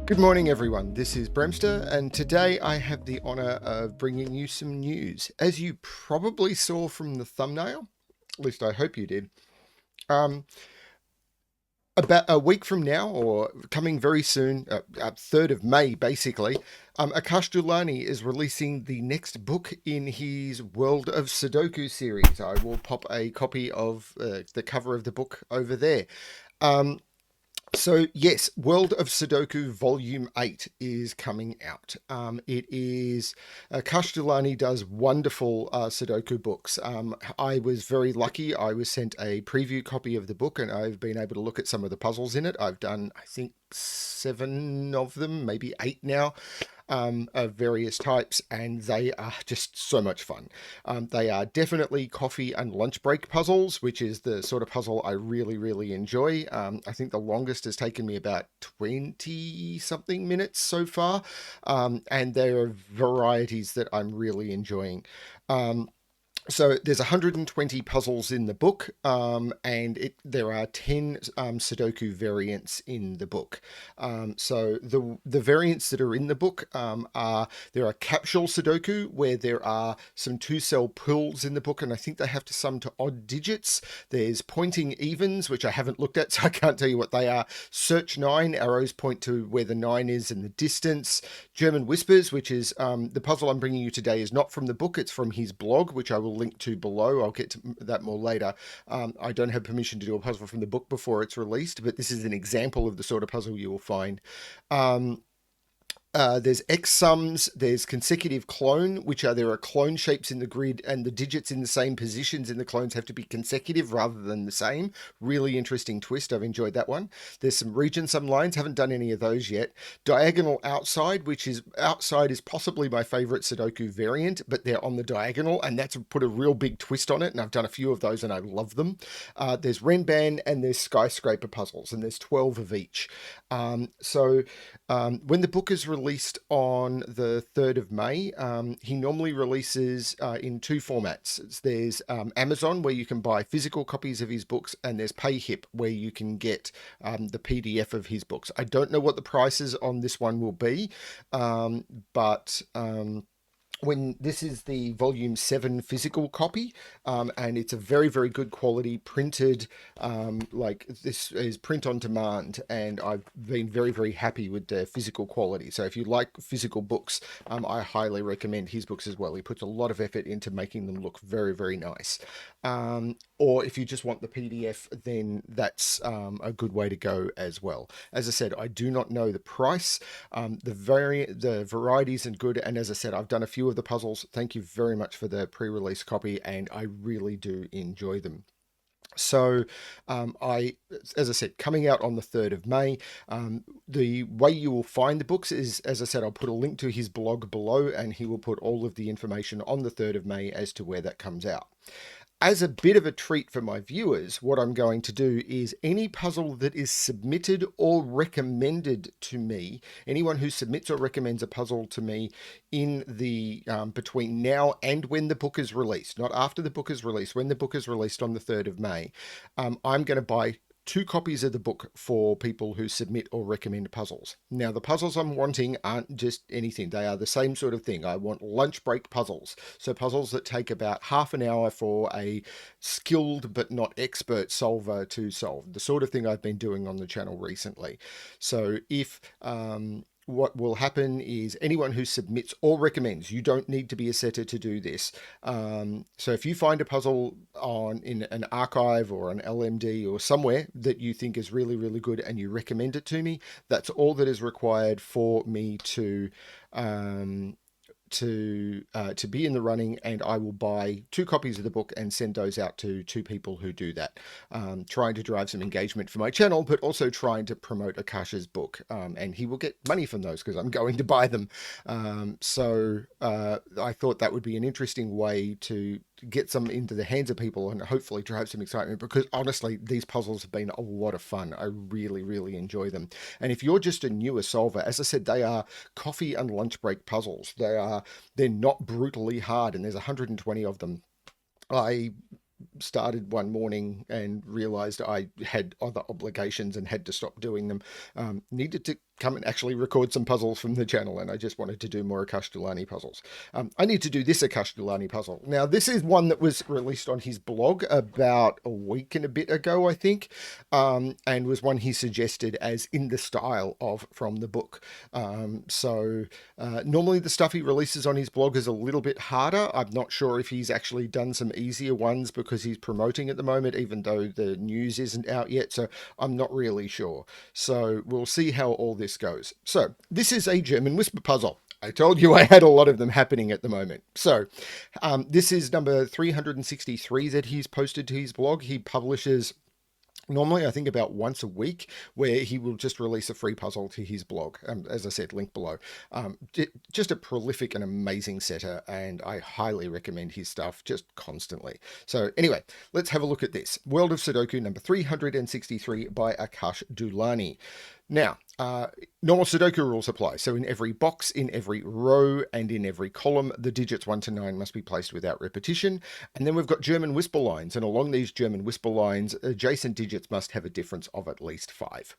Good morning, everyone. This is Bremster, and today I have the honor of bringing you some news. As you probably saw from the thumbnail, at least I hope you did, um, about a week from now, or coming very soon, 3rd of May, basically, Akash Doulani is releasing the next book in his World of Sudoku series. I will pop a copy of the cover of the book over there. Um, So, yes, World of Sudoku Volume 8 is coming out. It is, Kash Doulani does wonderful Sudoku books. I was very lucky. I was sent a preview copy of the book and I've been able to look at some of the puzzles in it. I've done, I think, 7 of them, maybe 8 now, of various types, and they are just so much fun. They are definitely coffee and lunch break puzzles, which is the sort of puzzle I really, really enjoy. I think the longest has taken me about 20 something minutes so far, and there are varieties that I'm really enjoying. So there's 120 puzzles in the book, and there are 10 Sudoku variants in the book. So the variants that are in the book are there are capsule Sudoku where there are some two-cell pools in the book, and I think they have to sum to odd digits. There's pointing evens, which I haven't looked at, so I can't tell you what they are. Search 9, arrows point to where the 9 is and the distance. German whispers, which is the puzzle I'm bringing you today, is not from the book; it's from his blog, which I will link to below. I'll get to that more later. I don't have permission to do a puzzle from the book before it's released, but this is an example of the sort of puzzle you will find. There's X sums, there's consecutive clone, there are clone shapes in the grid and the digits in the same positions in the clones have to be consecutive rather than the same. Really interesting twist. I've enjoyed that one. There's some region sum lines, haven't done any of those yet. Diagonal outside, outside is possibly my favorite Sudoku variant, but they're on the diagonal and that's put a real big twist on it, and I've done a few of those and I love them. There's Renban and there's Skyscraper puzzles, and there's 12 of each. When the book is released on the 3rd of May, he normally releases in 2 formats. There's Amazon, where you can buy physical copies of his books, and there's PayHip, where you can get the PDF of his books. I don't know what the prices on this one will be, but when this is the volume 7 physical copy, and it's a very, very good quality printed, like this is print on demand, and I've been very, very happy with the physical quality. So if you like physical books, I highly recommend his books as well. He puts a lot of effort into making them look very, very nice. Or if you just want the PDF, then that's a good way to go as well. As I said, I do not know the price. The varieties are good, and as I said, I've done a few of the puzzles. Thank you very much for the pre-release copy, and I really do enjoy them. So, as I said, coming out on the 3rd of May. The way you will find the books is, as I said, I'll put a link to his blog below, and he will put all of the information on the 3rd of May as to where that comes out. As a bit of a treat for my viewers, what I'm going to do is any puzzle that is submitted or recommended to me, anyone who submits or recommends a puzzle to me in the between now and when the book is released, not after the book is released, when the book is released on the 3rd of May, I'm going to buy 2 copies of the book for people who submit or recommend puzzles. Now, the puzzles I'm wanting aren't just anything. They are the same sort of thing. I want lunch break puzzles. So puzzles that take about half an hour for a skilled but not expert solver to solve. The sort of thing I've been doing on the channel recently. So if what will happen is anyone who submits or recommends, you don't need to be a setter to do this. So if you find a puzzle in an archive or an LMD or somewhere that you think is really, really good and you recommend it to me, that's all that is required for me to be in the running, and I will buy 2 copies of the book and send those out to 2 people who do that, trying to drive some engagement for my channel, but also trying to promote Akash's book, and he will get money from those because I'm going to buy them. I thought that would be an interesting way to get some into the hands of people and hopefully drive some excitement, because honestly, these puzzles have been a lot of fun. I really, really enjoy them. And if you're just a newer solver, as I said, they are coffee and lunch break puzzles. They're not brutally hard, and there's 120 of them. I started one morning and realized I had other obligations and had to stop doing them. Needed to come and actually record some puzzles from the channel, and I just wanted to do more Akash Doulani puzzles. I need to do this Akash Doulani puzzle. Now, this is one that was released on his blog about a week and a bit ago, I think, and was one he suggested as in the style of from the book. Normally the stuff he releases on his blog is a little bit harder. I'm not sure if he's actually done some easier ones because he's promoting at the moment, even though the news isn't out yet, so I'm not really sure. So we'll see how all this goes. So this is a German whisper puzzle. I told you I had a lot of them happening at the moment. So this is number 363 that he's posted to his blog. He publishes normally, I think, about once a week, where he will just release a free puzzle to his blog. As I said, link below. Just a prolific and amazing setter, and I highly recommend his stuff just constantly. So anyway, let's have a look at this. World of Sudoku number 363 by Akash Doulani. Now, normal Sudoku rules apply. So in every box, in every row, and in every column, the digits 1 to 9 must be placed without repetition. And then we've got German whisper lines. And along these German whisper lines, adjacent digits must have a difference of at least 5.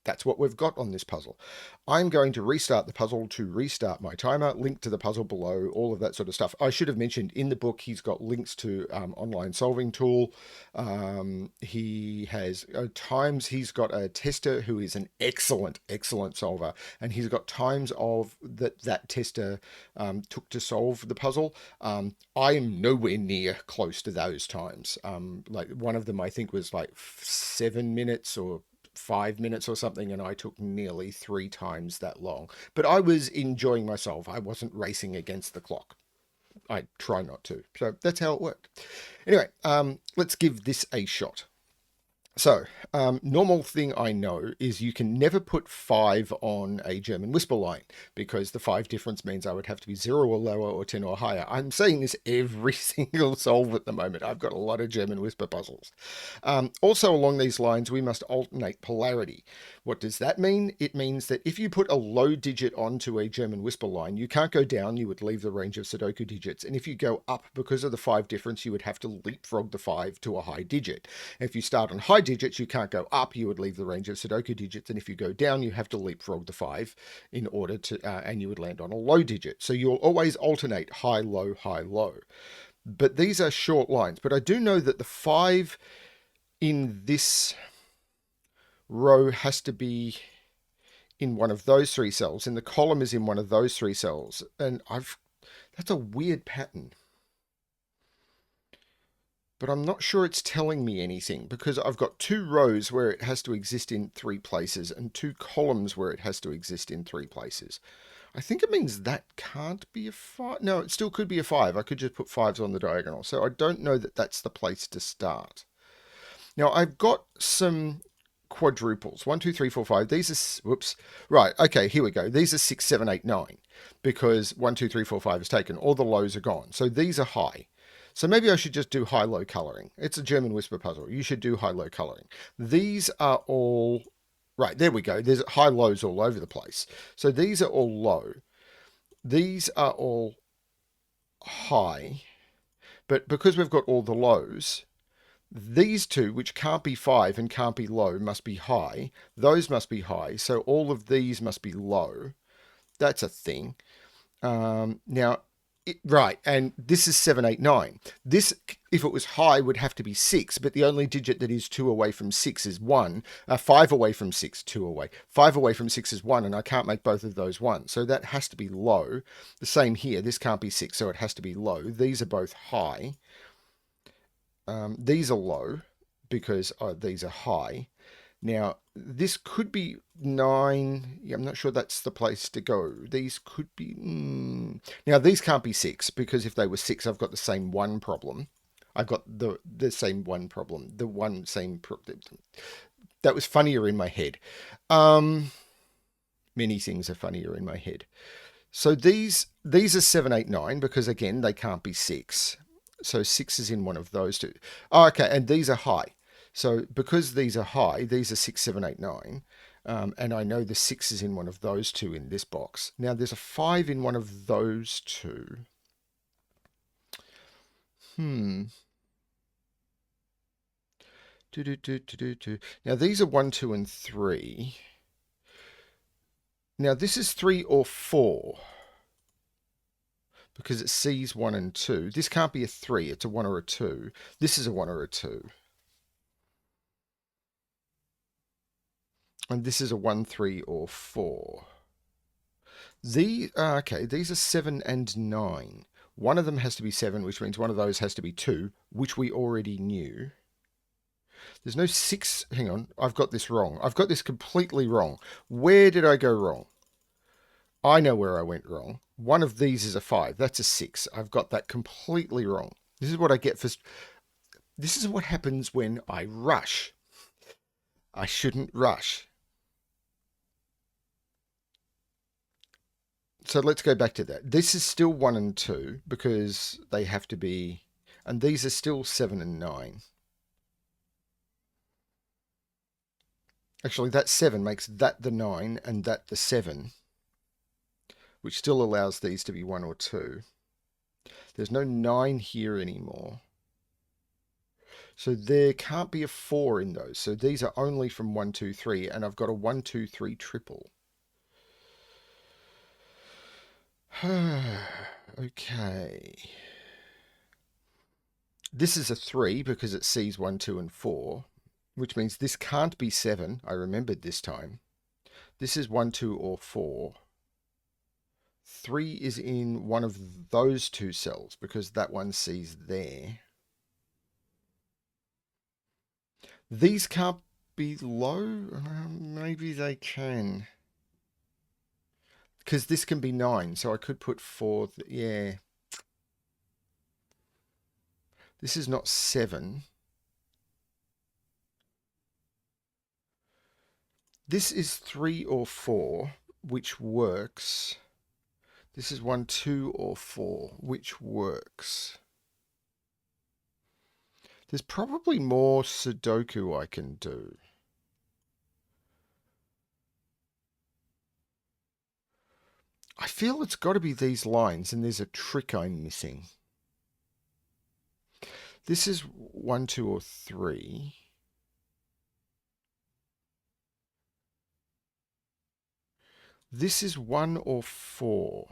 That's what we've got on this puzzle. I'm going to restart the puzzle to restart my timer, link to the puzzle below, all of that sort of stuff. I should have mentioned in the book, he's got links to online solving tool. He has, at times, he's got a tester who is an excellent solver. And he's got times of that tester took to solve the puzzle. I am nowhere near close to those times. Like one of them, I think, was like 7 minutes or 5 minutes or something, and I took nearly 3 times that long. But I was enjoying myself. I wasn't racing against the clock. I try not to. So that's how it worked. Anyway, let's give this a shot. So, normal thing I know is you can never put 5 on a German whisper line, because the 5 difference means I would have to be 0 or lower or 10 or higher. I'm saying this every single solve at the moment. I've got a lot of German whisper puzzles. Also along these lines, we must alternate polarity. What does that mean? It means that if you put a low digit onto a German whisper line, you can't go down, you would leave the range of Sudoku digits. And if you go up because of the 5 difference, you would have to leapfrog the 5 to a high digit. If you start on high digits, you can't go up, you would leave the range of Sudoku digits. And if you go down, you have to leapfrog the 5 in order to, and you would land on a low digit. So you'll always alternate high, low, high, low. But these are short lines. But I do know that the 5 in this row has to be in one of those 3 cells, and the column is in one of those 3 cells. And that's a weird pattern. But I'm not sure it's telling me anything, because I've got 2 rows where it has to exist in 3 places and 2 columns where it has to exist in 3 places. I think it means that can't be a 5. No, it still could be a 5. I could just put 5s on the diagonal. So I don't know that that's the place to start. Now, I've got some quadruples. 1, 2, 3, 4, 5. These are, whoops. Right, okay, here we go. These are 6, 7, 8, 9. Because 1, 2, 3, 4, 5 is taken. All the lows are gone. So these are high. So maybe I should just do high-low coloring. It's a German whisper puzzle. You should do high-low coloring. These are all... Right, there we go. There's high-lows all over the place. So these are all low. These are all high. But because we've got all the lows, these 2, which can't be 5 and can't be low, must be high. Those must be high. So all of these must be low. That's a thing. Now... right, and this is 7, 8, 9. This, if it was high, would have to be 6, but the only digit that is 2 away from 6 is 1. 5 away from 6, 2 away. 5 away from 6 is 1, and I can't make both of those 1. So that has to be low. The same here. This can't be 6, so it has to be low. These are both high. These are low, because these are high. Now, this could be 9. Yeah, I'm not sure that's the place to go. These could be... Now, these can't be 6, because if they were 6, I've got the same 1 problem. I've got the same 1 problem. The one same... That was funnier in my head. Many things are funnier in my head. So these are 7, 8, 9, because, again, they can't be 6. So 6 is in one of those 2. Oh, okay, and these are high. So because these are high, these are 6, 7, 8, 9. And I know the 6 is in one of those 2 in this box. Now there's a 5 in one of those 2. Now these are 1, 2, and 3. Now this is 3 or 4 because it sees 1 and 2. This can't be a 3, it's a 1 or a 2. This is a 1 or a 2. And this is a 1, 3, or 4. Okay, these are 7 and 9. One of them has to be 7, which means one of those has to be 2, which we already knew. There's no 6. Hang on, I've got this wrong. I've got this completely wrong. Where did I go wrong? I know where I went wrong. One of these is a 5. That's a 6. I've got that completely wrong. This is what I get for... This is what happens when I rush. I shouldn't rush. So let's go back to that. This is still 1 and 2 because they have to be... And these are still 7 and 9. Actually, that 7 makes that the 9 and that the 7, which still allows these to be 1 or 2. There's no 9 here anymore. So there can't be a 4 in those. So these are only from 1, 2, 3, and I've got a 1, 2, 3 triple. Okay. This is a 3 because it sees 1, 2, and 4, which means this can't be 7. I remembered this time. This is 1, 2, or 4. 3 is in one of those two cells because that one sees there. These can't be low. Maybe they can. Because this can be 9, so I could put 4. Yeah. This is not 7. This is 3 or 4, which works. This is 1, 2, or 4, which works. There's probably more Sudoku I can do. I feel it's got to be these lines, and there's a trick I'm missing. This is 1, 2, or 3. This is 1 or 4.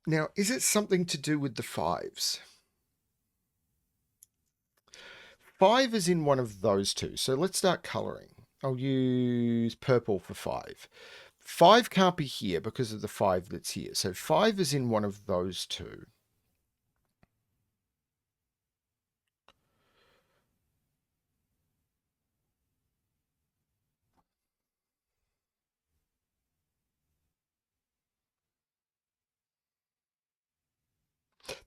Now, is it something to do with the 5s? 5 is in one of those two. So let's start colouring. I'll use purple for 5. 5 can't be here because of the 5 that's here. So 5 is in one of those two.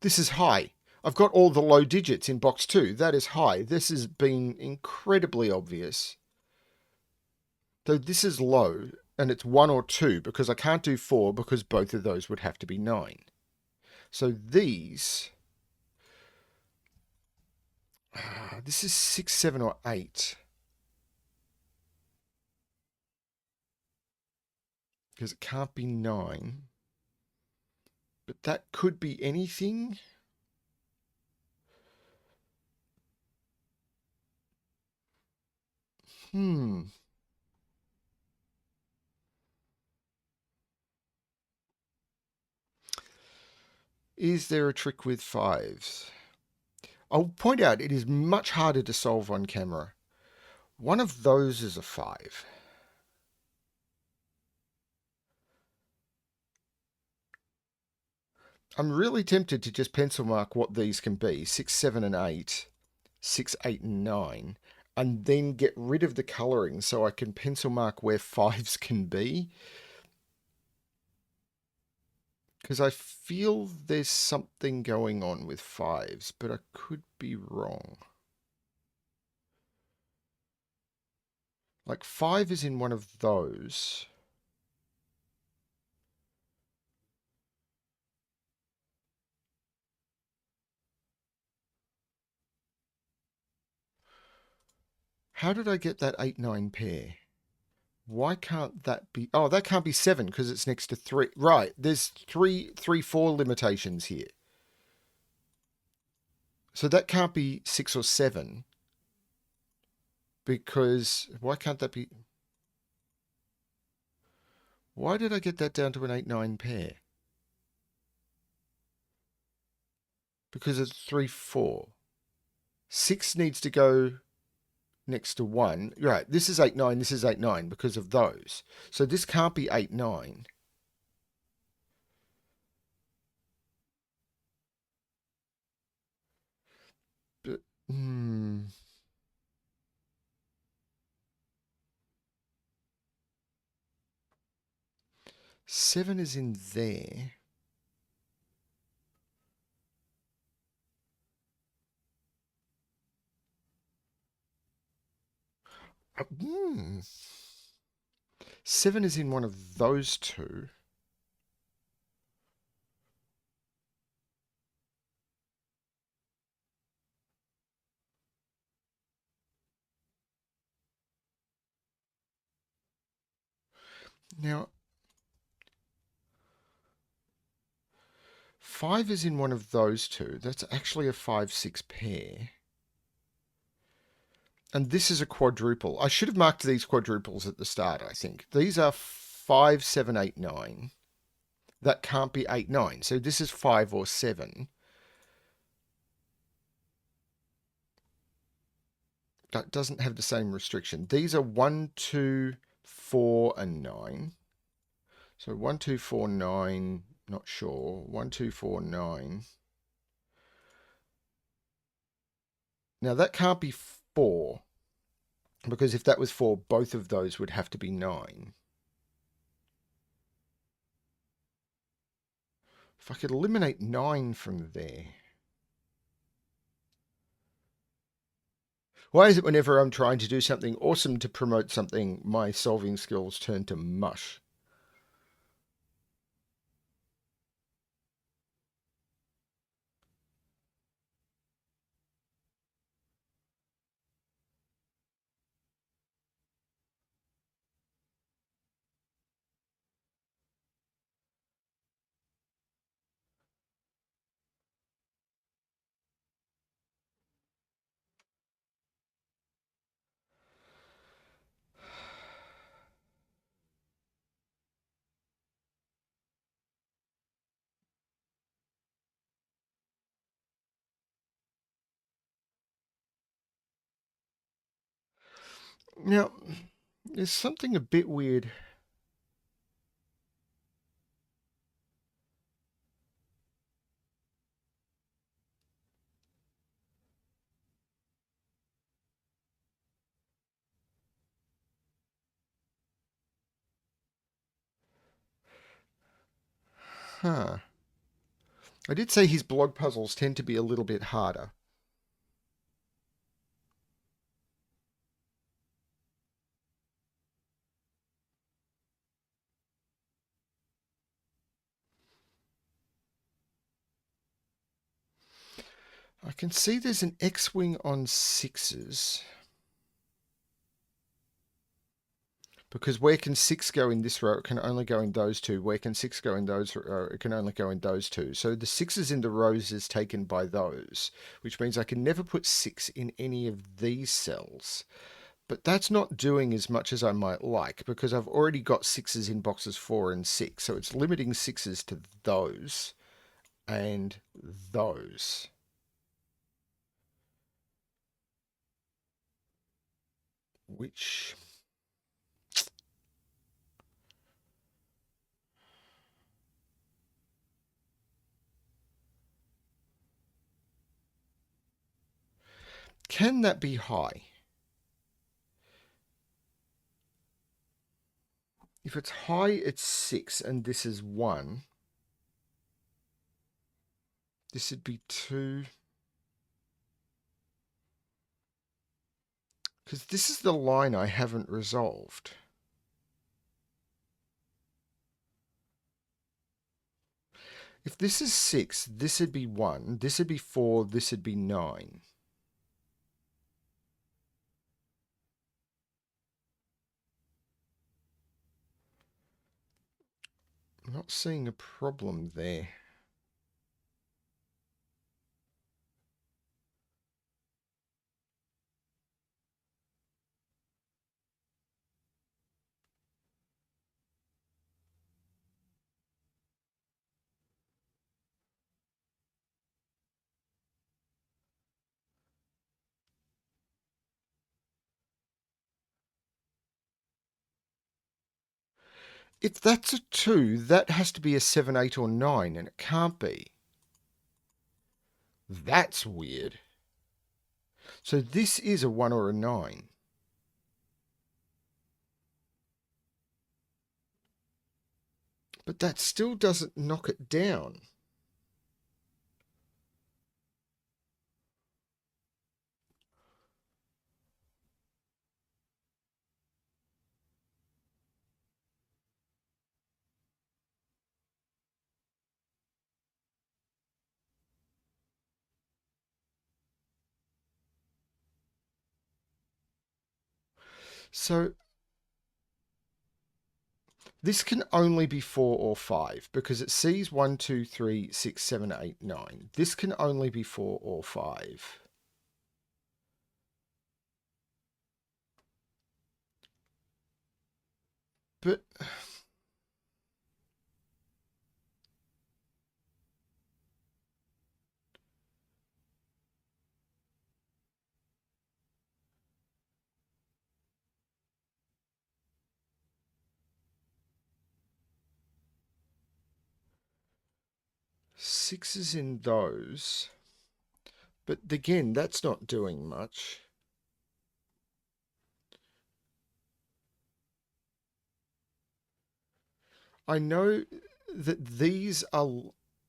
This is high. I've got all the low digits in box 2. That is high. This has been incredibly obvious. So this is low, and it's 1 or 2 because I can't do 4 because both of those would have to be 9. So these... this is 6, 7, or 8. Because it can't be 9. But that could be anything. Is there a trick with 5s? I'll point out it is much harder to solve on camera. One of those is a 5. I'm really tempted to just pencil mark what these can be. 6, 7, and 8. 6, 8, and 9. And then get rid of the colouring so I can pencil mark where 5s can be. Because I feel there's something going on with 5s, but I could be wrong. Like 5 is in one of those. How did I get that 8, 9 pair? Why can't that be... Oh, that can't be 7 because it's next to 3. Right, there's 3, 4 limitations here. So that can't be 6 or 7 because why can't that be? Why did I get that down to an 8-9 pair? Because it's 3-4. 6 needs to go next to 1. Right, this is 8-9, this is 8-9 because of those. So this can't be 8-9. But, 7 is in there. Hmm. 7 is in one of those two. Now, 5 is in one of those two. That's actually a 5-6 pair. And this is a quadruple. I should have marked these quadruples at the start, I think. These are 5, 7, 8, 9. That can't be 8, 9. So this is 5 or 7. That doesn't have the same restriction. These are 1, 2, 4, and 9. So 1, 2, 4, 9, not sure. 1, 2, 4, 9. Now that can't be 4. Because if that was 4, both of those would have to be 9. If I could eliminate 9 from there. Why is it whenever I'm trying to do something awesome to promote something, my solving skills turn to mush? Now, there's something a bit weird. Huh. I did say his blog puzzles tend to be a little bit harder. I can see there's an X-wing on 6s. Because where can 6 go in this row? It can only go in those two. Where can 6 go in those row? It can only go in those two. So the 6s in the rows is taken by those, which means I can never put 6 in any of these cells. But that's not doing as much as I might like because I've already got 6s in boxes 4 and 6. So it's limiting 6s to those and those. Which can that be high? If it's high, it's 6 and this is 1. This would be 2. Because this is the line I haven't resolved. If this is 6, this would be 1, this would be 4, this would be 9. I'm not seeing a problem there. If that's a 2, that has to be a 7, 8, or 9, and it can't be. That's weird. So this is a 1 or a 9. But that still doesn't knock it down. So this can only be 4 or 5 because it sees 1, 2, 3, 6, 7, 8, 9. This can only be 4 or 5. But sixes in those. But again, that's not doing much. I know that these are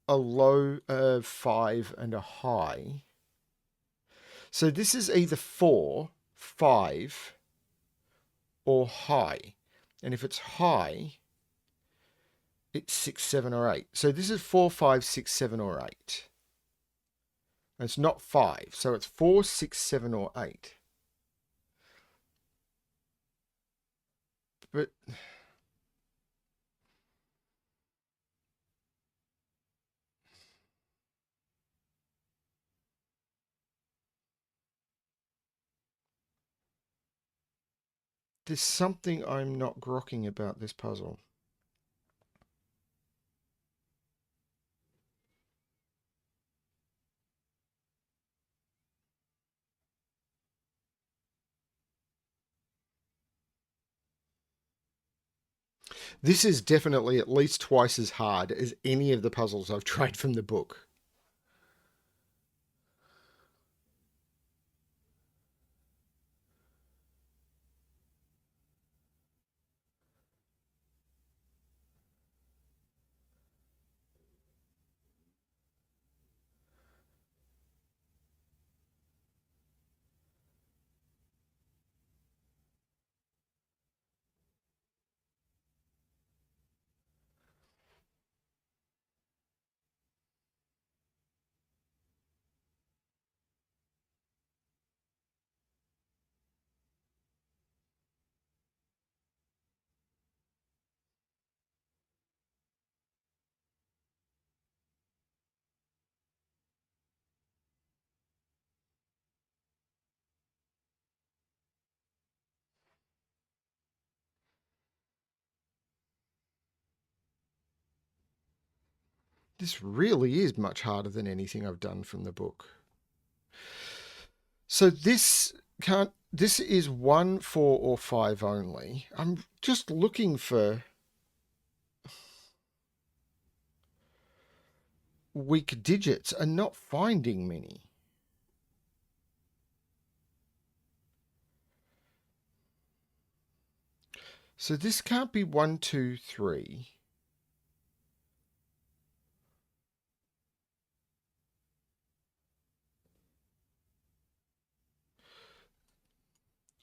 a low, 5, and a high. So this is either 4, 5, or high. And if it's high, it's 6, 7, or 8. So this is 4, 5, 6, 7, or 8. And it's not 5. So it's 4, 6, 7, or 8. But there's something I'm not grokking about this puzzle. This is definitely at least twice as hard as any of the puzzles I've tried from the book. This really is much harder than anything I've done from the book. So this can't. This is 1, 4, or 5 only. I'm just looking for weak digits and not finding many. So this can't be 1, 2, 3.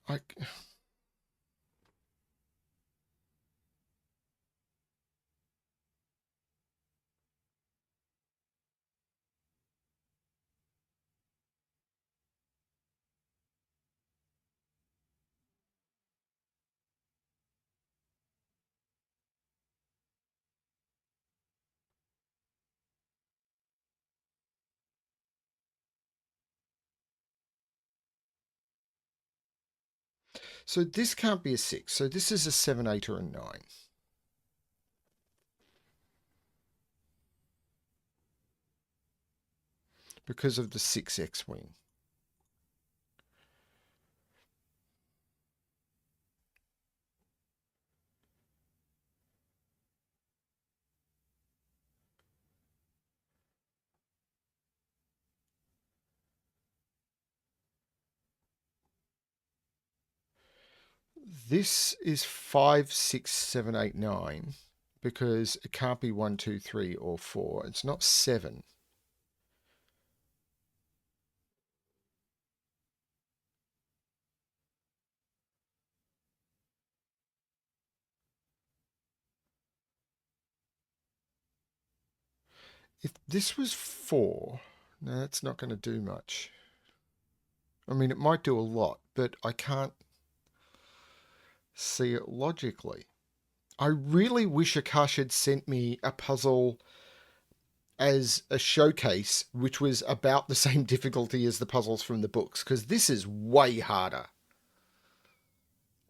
I, so this can't be a 6. So this is a 7, 8, or a 9. Because of the 6 X-Wing. This is 5, 6, 7, 8, 9 because it can't be 1, 2, 3, or 4. It's not 7. If this was 4, no, that's not going to do much. I mean, it might do a lot, but I can't see it logically. I really wish Akash had sent me a puzzle as a showcase, which was about the same difficulty as the puzzles from the books, because this is way harder.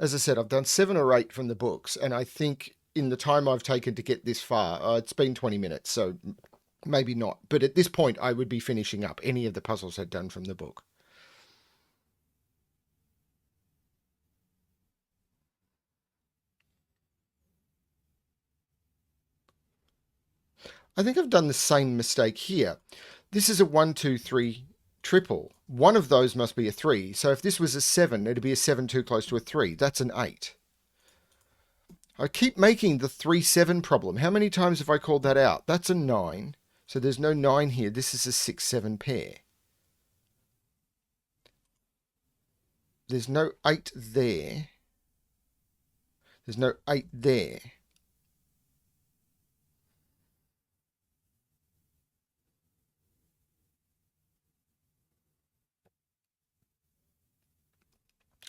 As I said, I've done 7 or 8 from the books, and I think in the time I've taken to get this far, it's been 20 minutes, so maybe not. But at this point, I would be finishing up any of the puzzles I'd done from the book. I think I've done the same mistake here. This is a 1, 2, 3 triple. One of those must be a 3. So if this was a 7, it'd be a 7 too close to a 3. That's an 8. I keep making the 3, 7 problem. How many times have I called that out? That's a 9. So there's no 9 here. This is a 6, 7 pair. There's no 8 there. There's no 8 there.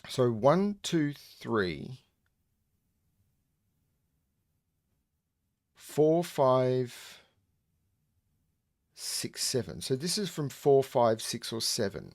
So 1, 2, 3, 4, 5, 6, 7. So this is from 4, 5, 6, or 7.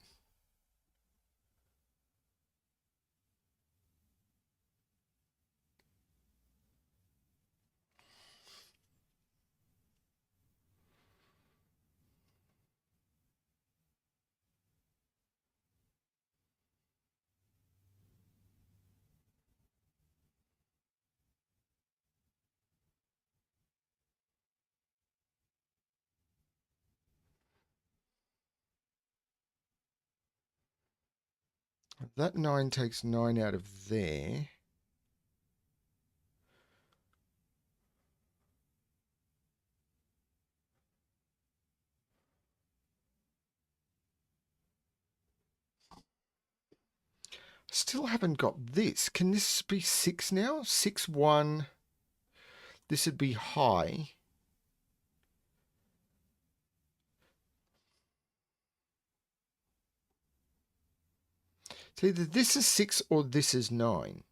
That 9 takes 9 out of there. Still haven't got this. Can this be 6 now? 6, 1. This would be high. So either this is 6 or this is 9.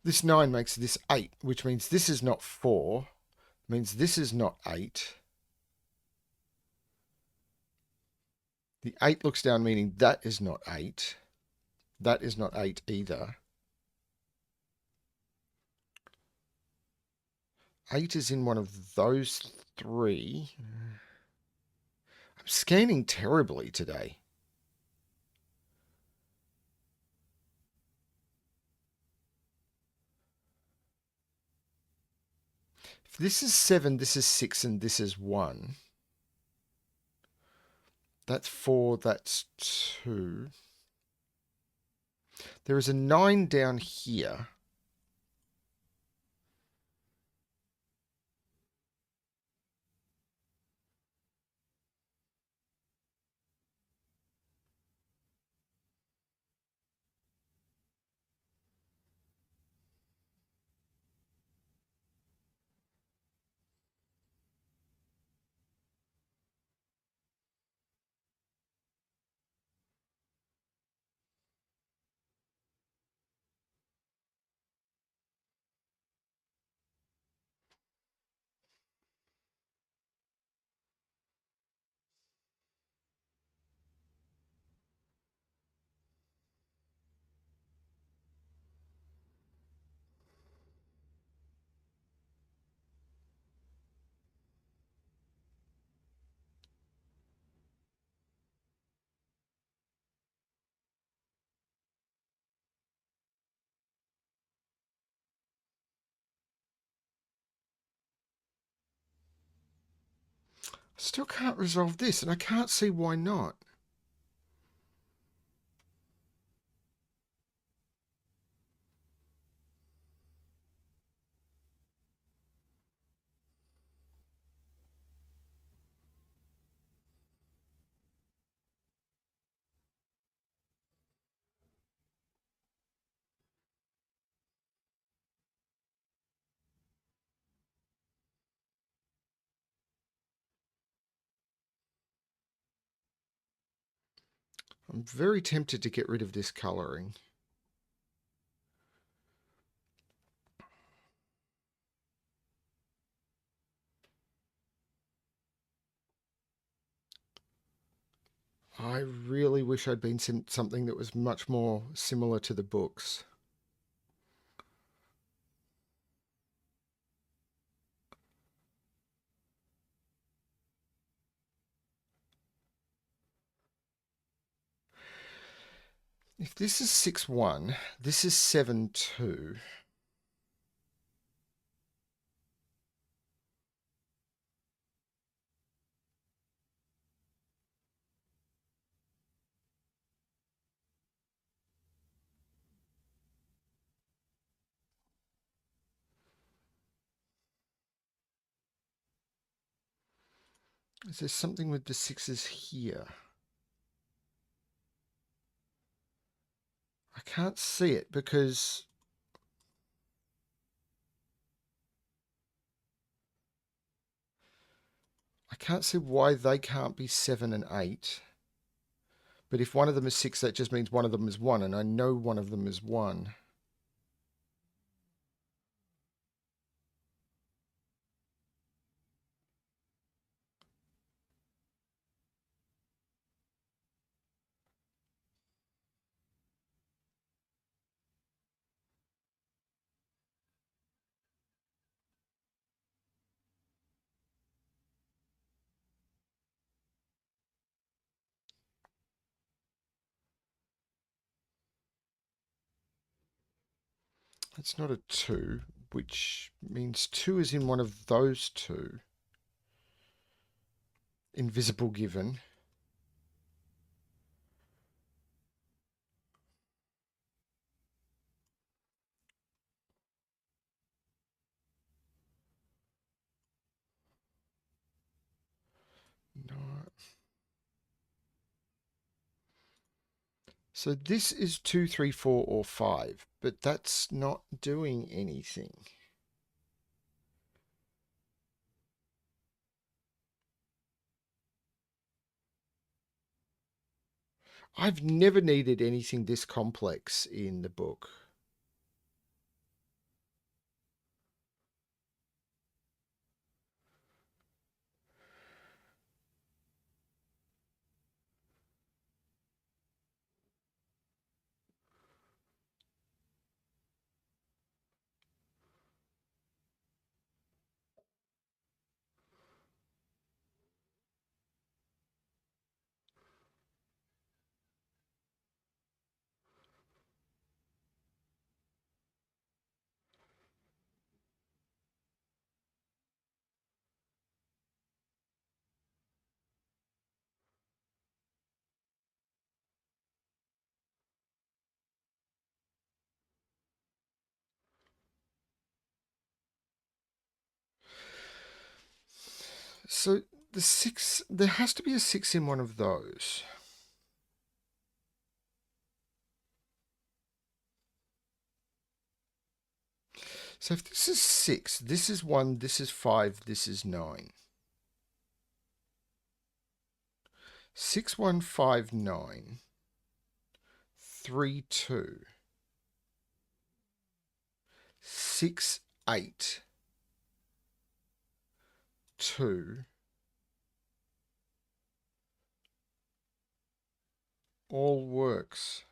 This 9 makes this 8, which means this is not 4. Means this is not 8. The 8 looks down, meaning that is not 8. That is not 8 either. 8 is in one of those 3. I'm scanning terribly today. If this is 7, this is 6, and this is 1. That's 4, that's 2. There is a 9 down here. Still can't resolve this, and I can't see why not. I'm very tempted to get rid of this colouring. I really wish I'd been sent something that was much more similar to the books. If this is 6-1, this is 7-2. Is there something with the sixes here? I can't see it because I can't see why they can't be 7 and 8. But if one of them is 6, that just means one of them is 1, and I know one of them is 1. That's not a 2, which means 2 is in one of those two. Invisible given. No. So this is 2, 3, 4, or 5, but that's not doing anything. I've never needed anything this complex in the book. So the 6, there has to be a 6 in one of those. So if this is 6, this is 1, this is 5, this is 9. 6, 1, 5, 9. 3, 2. 6, 8. 2. All works.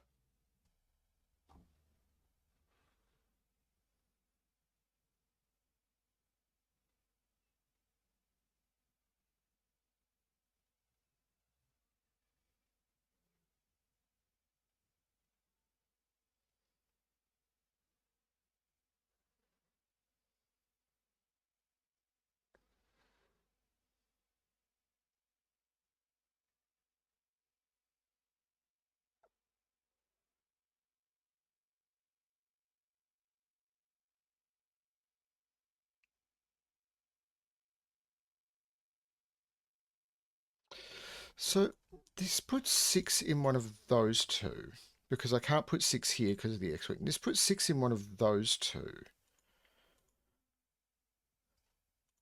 So this puts 6 in one of those two because I can't put 6 here because of the X-wing. This puts 6 in one of those two.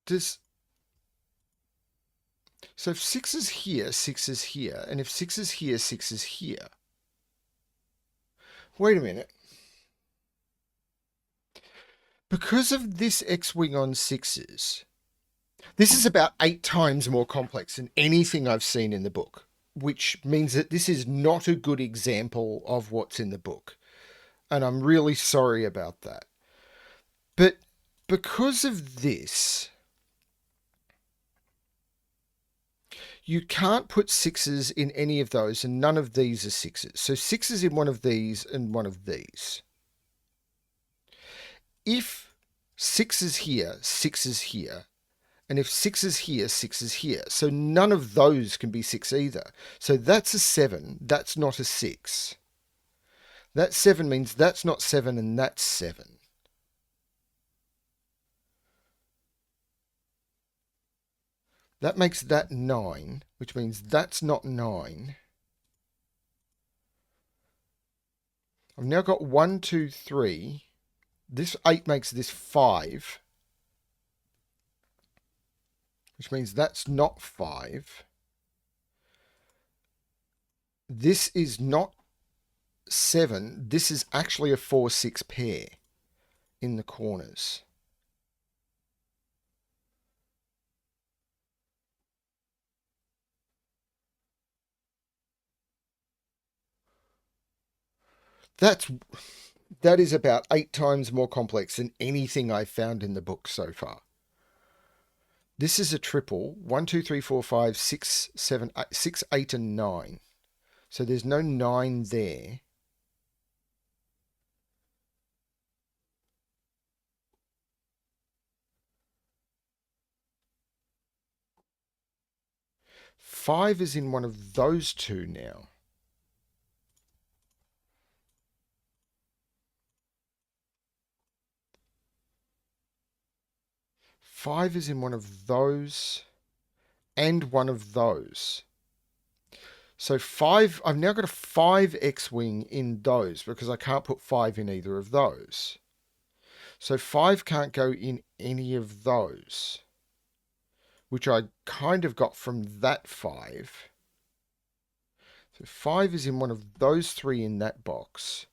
Does So if 6 is here, 6 is here, and if 6 is here, 6 is here. Wait a minute. Because of this X-wing on 6s, this is about 8 times more complex than anything I've seen in the book, which means that this is not a good example of what's in the book. And I'm really sorry about that. But because of this, you can't put 6s in any of those, and none of these are 6s. So 6 is in one of these and one of these. If 6 is here, 6 is here. And if 6 is here, 6 is here. So none of those can be 6 either. So that's a 7. That's not a 6. That 7 means that's not 7 and that's 7. That makes that 9, which means that's not 9. I've now got 1, 2, 3. This 8 makes this 5, which means that's not 5. This is not 7. This is actually a 4, 6 pair in the corners. That is about 8 times more complex than anything I've found in the book so far. This is a triple. 1, 2, 3, 4, 5, 6, 7, 8, 6, 8, and 9. So there's no 9 there. Five is in one of those two now. Five is in one of those and one of those. So 5, I've now got a 5 X-Wing in those because I can't put 5 in either of those. So 5 can't go in any of those, which I kind of got from that 5. So 5 is in one of those 3 in that box.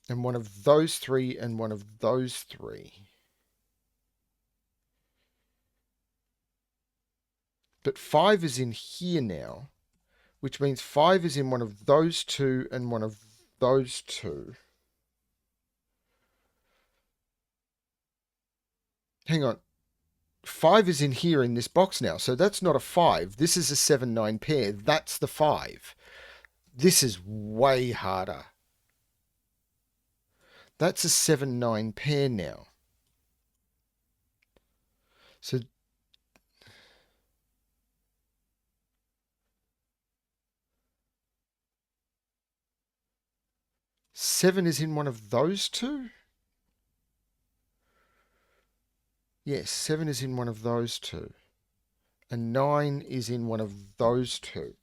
And one of those 3 and one of those 3. But 5 is in here now, which means 5 is in one of those 2 and one of those 2. Hang on. 5 is in here in this box now, so that's not a 5. This is a 7-9 pair. That's the 5. This is way harder. That's a 7-9 pair now. So seven is in one of those two? Yes, 7 is in one of those two. And 9 is in one of those two.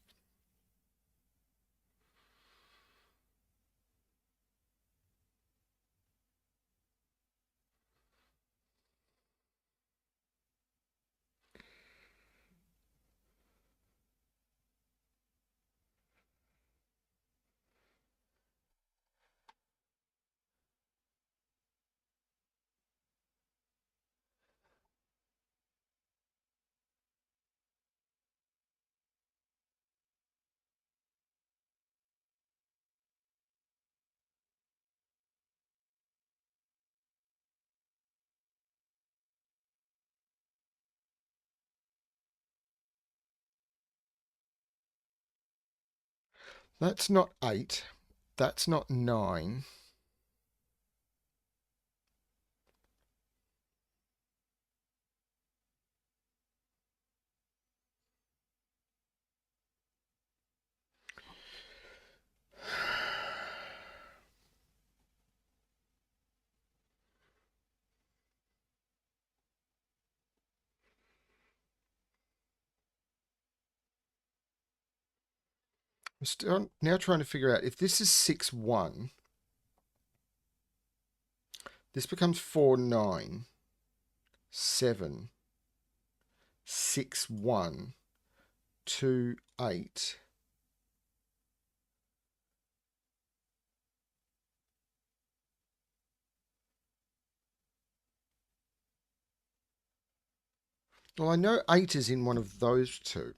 That's not 8. That's not 9. I'm still now trying to figure out if this is 6, 1, this becomes 4, 9, 7, 6, 1, 2, 8. Well, I know 8 is in one of those two.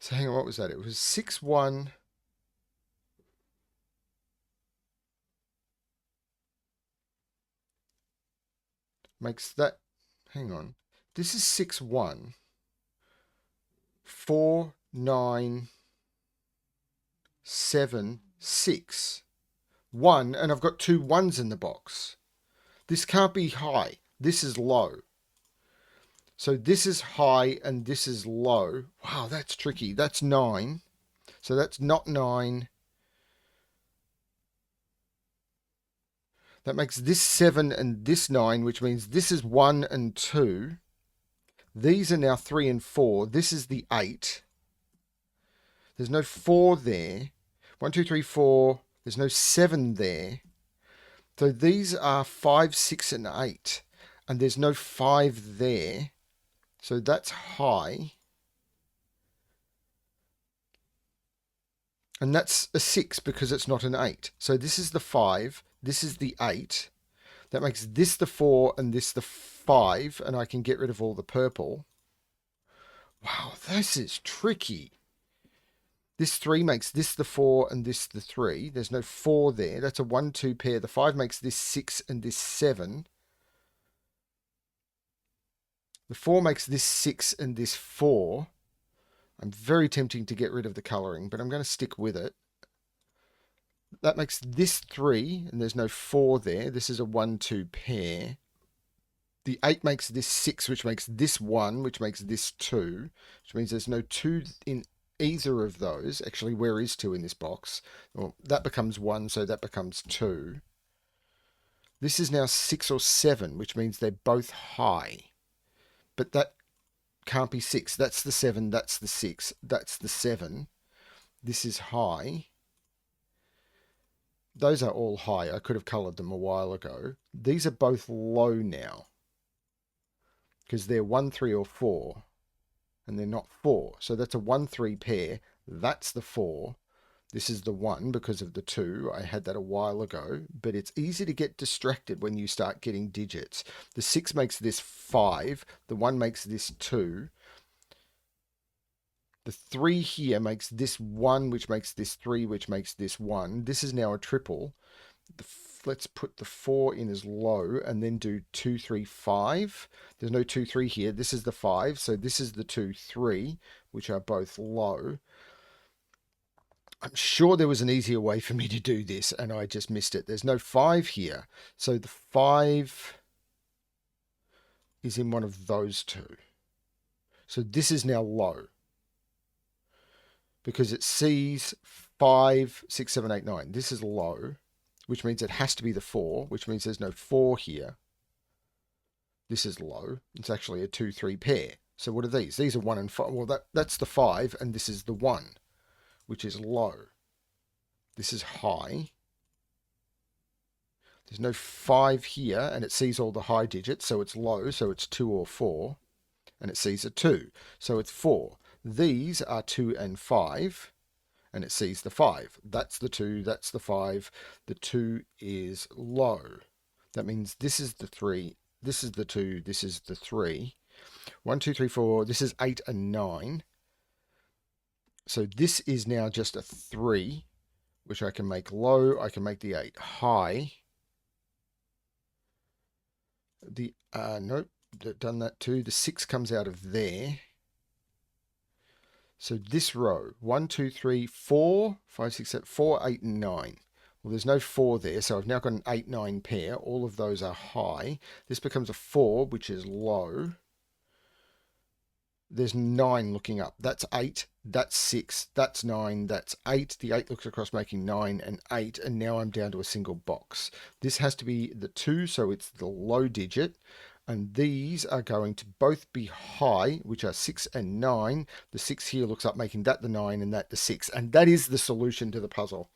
So hang on, what was that? It was 6, 1. Makes that, hang on. This is 6, 1. 4, 9, 7, 6. 1, and I've got two ones in the box. This can't be high. This is low. So this is high and this is low. Wow, that's tricky. That's 9. So that's not 9. That makes this 7 and this 9, which means this is 1 and 2. These are now 3 and 4. This is the 8. There's no 4 there. 1, 2, 3, 4. There's no 7 there. So these are 5, 6, and 8. And there's no 5 there. So that's high. And that's a 6 because it's not an 8. So this is the 5. This is the 8. That makes this the 4 and this the 5. And I can get rid of all the purple. Wow, this is tricky. This 3 makes this the 4 and this the 3. There's no 4 there. That's a 1, 2 pair. The 5 makes this 6 and this 7. The 4 makes this 6 and this 4. I'm very tempting to get rid of the colouring, but I'm going to stick with it. That makes this 3, and there's no 4 there. This is a 1, 2 pair. The 8 makes this 6, which makes this 1, which makes this 2, which means there's no 2 in either of those. Actually, where is 2 in this box? Well, that becomes 1, so that becomes 2. This is now 6 or 7, which means they're both high. But that can't be 6. That's the 7, that's the 6, that's the 7. This is high. Those are all high. I could have coloured them a while ago. These are both low now because they're 1, 3, or 4, and they're not 4. So that's a 1, 3 pair. That's the 4. This is the 1 because of the 2. I had that a while ago, but it's easy to get distracted when you start getting digits. The 6 makes this 5. The 1 makes this 2. The 3 here makes this 1, which makes this 3, which makes this 1. This is now a triple. Let's put the 4 in as low and then do 2, 3, 5. There's no 2, 3 here. This is the 5. So this is the 2, 3, which are both low. I'm sure there was an easier way for me to do this and I just missed it. There's no 5 here. So the 5 is in one of those two. So this is now low because it sees 5, 6, 7, 8, 9. This is low, which means it has to be the 4, which means there's no 4 here. This is low. It's actually a 2, 3 pair. So what are these? These are 1 and 5. Well, that's the 5, and this is the 1, which is low. This is high. There's no 5 here, and it sees all the high digits, so it's low, so it's 2 or 4. And it sees a 2, so it's 4. These are 2 and 5, and it sees the 5. That's the 2, that's the 5. The 2 is low. That means this is the 3, this is the 2, this is the 3. 1, 2, 3, 4, this is 8 and 9. So this is now just a 3, which I can make low. I can make the 8 high. Nope, done that too. The 6 comes out of there. So this row, 1, 2, 3, 4, 5, 6, 7, 4, 8, and 9. Well, there's no 4 there, so I've now got an 8, 9 pair. All of those are high. This becomes a 4, which is low. There's 9 looking up. That's 8. That's 6. That's 9. That's 8. The 8 looks across, making 9 and 8. And now I'm down to a single box. This has to be the 2, so it's the low digit. And these are going to both be high, which are 6 and 9. The 6 here looks up, making that the 9 and that the 6. And that is the solution to the puzzle.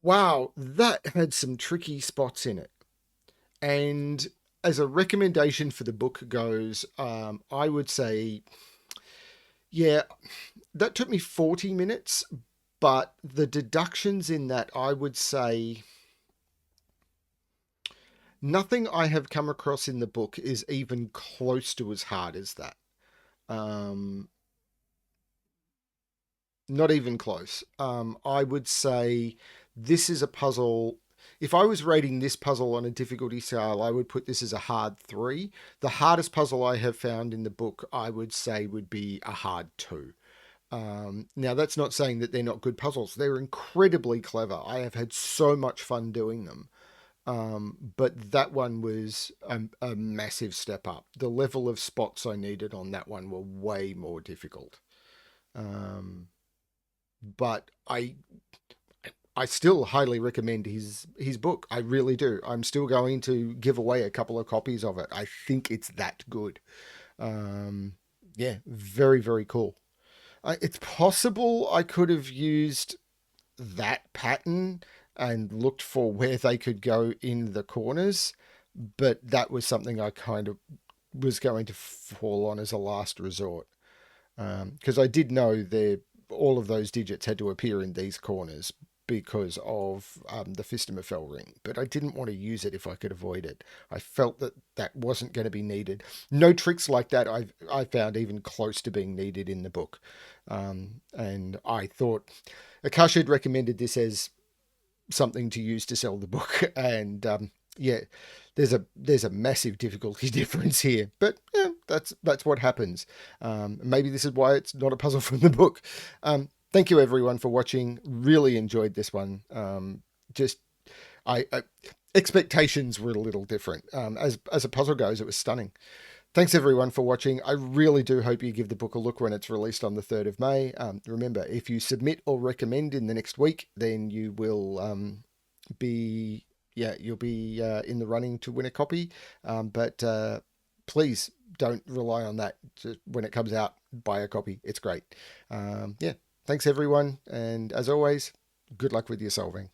Wow, that had some tricky spots in it. And as a recommendation for the book goes, I would say, yeah, that took me 40 minutes, but the deductions in that, I would say, nothing I have come across in the book is even close to as hard as that. Um, Not even close. I would say this is a puzzle. If I was rating this puzzle on a difficulty scale, I would put this as a hard 3. The hardest puzzle I have found in the book, I would say, would be a hard 2. Now, that's not saying that they're not good puzzles. They're incredibly clever. I have had so much fun doing them. But that one was a massive step up. The level of spots I needed on that one were way more difficult. Um, but I still highly recommend his book. I really do. I'm still going to give away a couple of copies of it. I think it's that good. Um, yeah, very very cool. It's possible I could have used that pattern and looked for where they could go in the corners, but that was something I kind of was going to fall on as a last resort, because I did know there all of those digits had to appear in these corners because of the Fistemafell ring, but I didn't want to use it if I could avoid it. I felt that that wasn't going to be needed. No tricks like that I found even close to being needed in the book, and I thought Akash had recommended this as something to use to sell the book, and yeah, there's a massive difficulty difference here, but yeah, that's what happens. Maybe this is why it's not a puzzle from the book. Thank you everyone for watching. Really enjoyed this one. Just I expectations were a little different. As a puzzle goes, it was stunning. Thanks everyone for watching. I really do hope you give the book a look when it's released on the 3rd of May. Remember, if you submit or recommend in the next week, then you will be, yeah, you'll be in the running to win a copy. But please don't rely on that. Just when it comes out, buy a copy. It's great. Yeah, thanks everyone. And as always, good luck with your solving.